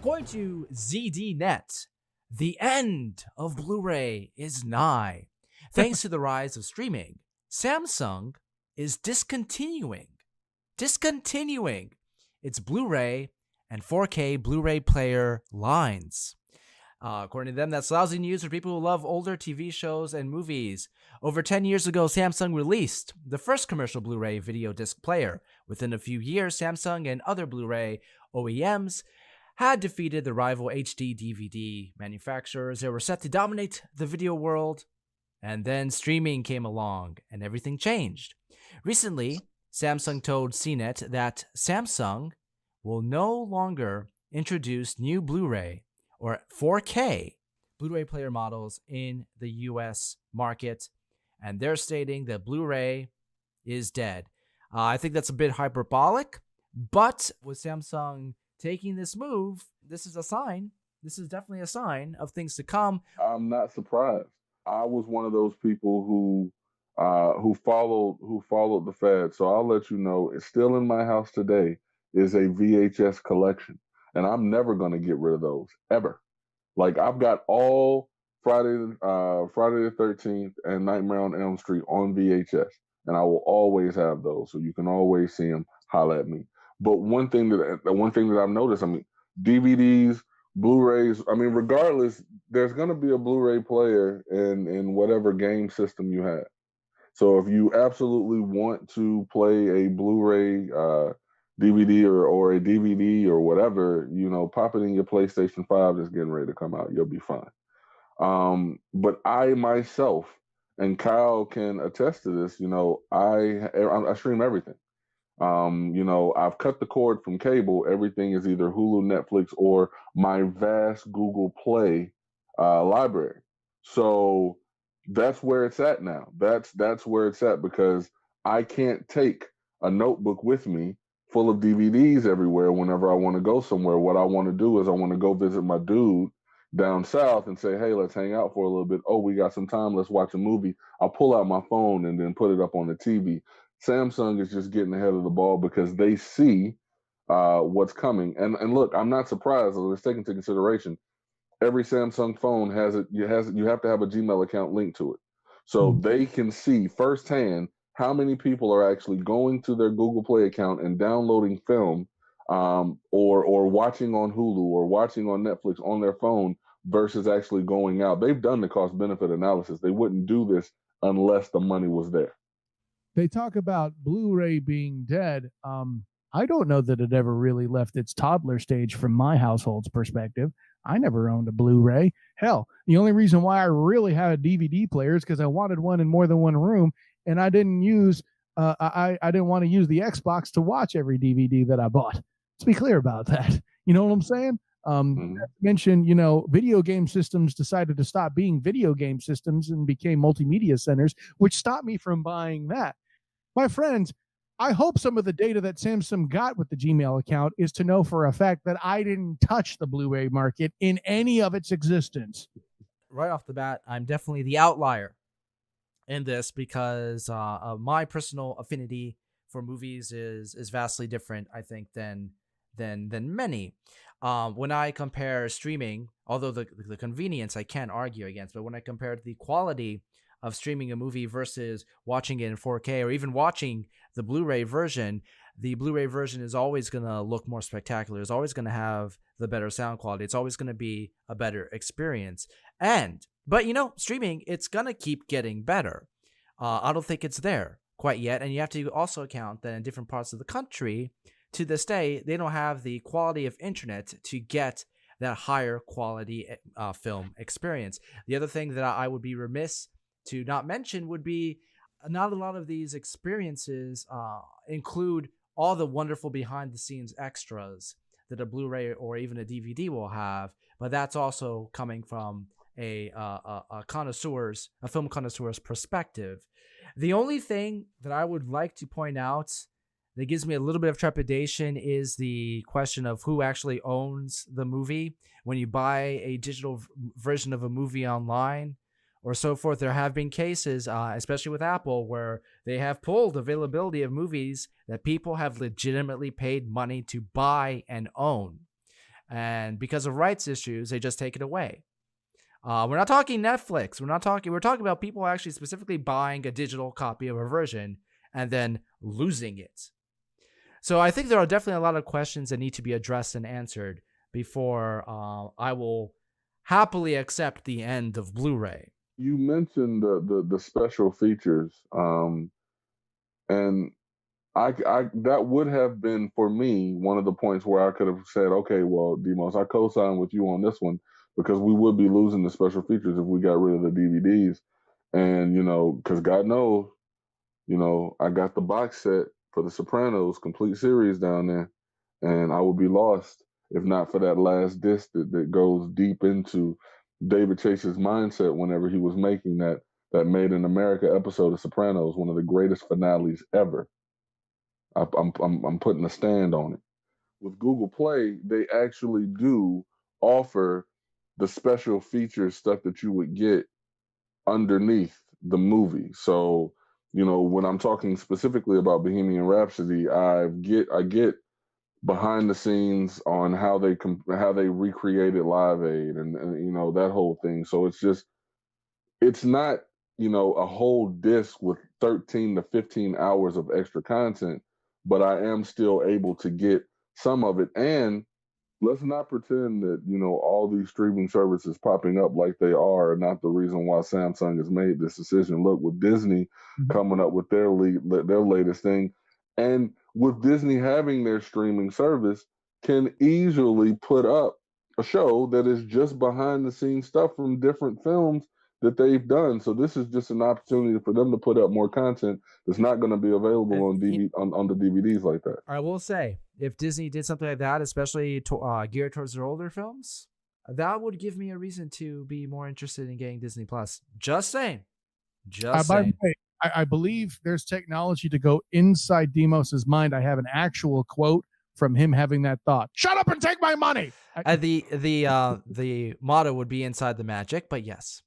According to ZDNet, the end of Blu-ray is nigh. Thanks to the rise of streaming, Samsung is discontinuing its Blu-ray and 4K Blu-ray player lines. According to them, that's lousy news for people who love older TV shows and movies. Over 10 years ago, Samsung released the first commercial Blu-ray video disc player. Within a few years, Samsung and other Blu-ray OEMs had defeated the rival HD DVD manufacturers that were set to dominate the video world. And then streaming came along, and everything changed. Recently, Samsung told CNET that Samsung will no longer introduce new Blu-ray or 4K Blu-ray player models in the US market, and they're stating that Blu-ray is dead. I think that's a bit hyperbolic, but with Samsung taking this move, this is a sign. This is definitely a sign of things to come. I'm not surprised. I was one of those people who followed the fad. So I'll let you know, it's still in my house today is a VHS collection, and I'm never gonna get rid of those ever. Like, I've got all Friday the 13th and Nightmare on Elm Street on VHS, and I will always have those. So you can always see them. Holla at me. But one thing that I've noticed, I mean, DVDs, Blu-rays, I mean, regardless, there's going to be a Blu-ray player in whatever game system you have. So if you absolutely want to play a Blu-ray DVD or a DVD or whatever, you know, pop it in your PlayStation 5 that's getting ready to come out. You'll be fine. But I myself, and Kyle can attest to this, you know, I stream everything. You know, I've cut the cord from cable. Everything is either Hulu, Netflix, or my vast Google Play library. So that's where it's at now. That's where it's at, because I can't take a notebook with me full of DVDs everywhere whenever I want to go somewhere. What I want to do is I want to go visit my dude down south and say, hey, let's hang out for a little bit. Oh, we got some time. Let's watch a movie. I'll pull out my phone and then put it up on the TV. Samsung is just getting ahead of the ball because they see what's coming. And look, I'm not surprised. Let's take into consideration, every Samsung phone has it. You have to have a Gmail account linked to it, so they can see firsthand how many people are actually going to their Google Play account and downloading film, or watching on Hulu or watching on Netflix on their phone versus actually going out. They've done the cost benefit analysis. They wouldn't do this unless the money was there. They talk about Blu-ray being dead. I don't know that it ever really left its toddler stage from my household's perspective. I never owned a Blu-ray. Hell, the only reason why I really had a DVD player is because I wanted one in more than one room, and I didn't use I didn't want to use the Xbox to watch every DVD that I bought. Let's be clear about that. You know what I'm saying? Mentioned, you know, video game systems decided to stop being video game systems and became multimedia centers, which stopped me from buying that. My friends, I hope some of the data that Samsung got with the Gmail account is to know for a fact that I didn't touch the Blu-ray market in any of its existence. Right off the bat, I'm definitely the outlier in this because my personal affinity for movies is vastly different, I think, than many. When I compare streaming, although the convenience I can't argue against, but when I compare the quality of streaming a movie versus watching it in 4K or even watching the Blu-ray version is always going to look more spectacular. It's always going to have the better sound quality. It's always going to be a better experience. But you know, streaming, it's going to keep getting better. I don't think it's there quite yet. And you have to also account that in different parts of the country, to this day, they don't have the quality of internet to get that higher quality film experience. The other thing that I would be remiss to not mention would be not a lot of these experiences include all the wonderful behind the scenes extras that a Blu-ray or even a DVD will have, but that's also coming from a film connoisseur's perspective. The only thing that I would like to point out that gives me a little bit of trepidation is the question of who actually owns the movie. When you buy a digital version of a movie online or so forth, there have been cases, especially with Apple, where they have pulled availability of movies that people have legitimately paid money to buy and own. and because of rights issues, they just take it away. We're not talking Netflix. We're talking about people actually specifically buying a digital copy of a version and then losing it. So I think there are definitely a lot of questions that need to be addressed and answered before I will happily accept the end of Blu-ray. You mentioned the special features, and I that would have been for me one of the points where I could have said, okay, well, Demos, I co-sign with you on this one, because we would be losing the special features if we got rid of the DVDs. And because God knows, I got the box set for the Sopranos complete series down there, and I would be lost if not for that last disc that goes deep into David Chase's mindset whenever he was making that Made in America episode of Sopranos, one of the greatest finales ever. I'm putting a stand on it. With Google Play, they actually do offer the special features stuff that you would get underneath the movie. So, when I'm talking specifically about Bohemian Rhapsody, I get behind the scenes on how they recreated Live Aid and that whole thing. So it's not a whole disc with 13 to 15 hours of extra content, but I am still able to get some of it. And let's not pretend that all these streaming services popping up like they are not the reason why Samsung has made this decision. Look, with Disney coming up with their latest thing, and with Disney having their streaming service, can easily put up a show that is just behind the scenes stuff from different films that they've done. So this is just an opportunity for them to put up more content that's not going to be available on the DVDs like that. I will say, if Disney did something like that, especially geared towards their older films, that would give me a reason to be more interested in getting Disney Plus. Just saying. By the way, I believe there's technology to go inside Demos's mind. I have an actual quote from him having that thought. Shut up and take my money. The motto would be inside the magic, but yes.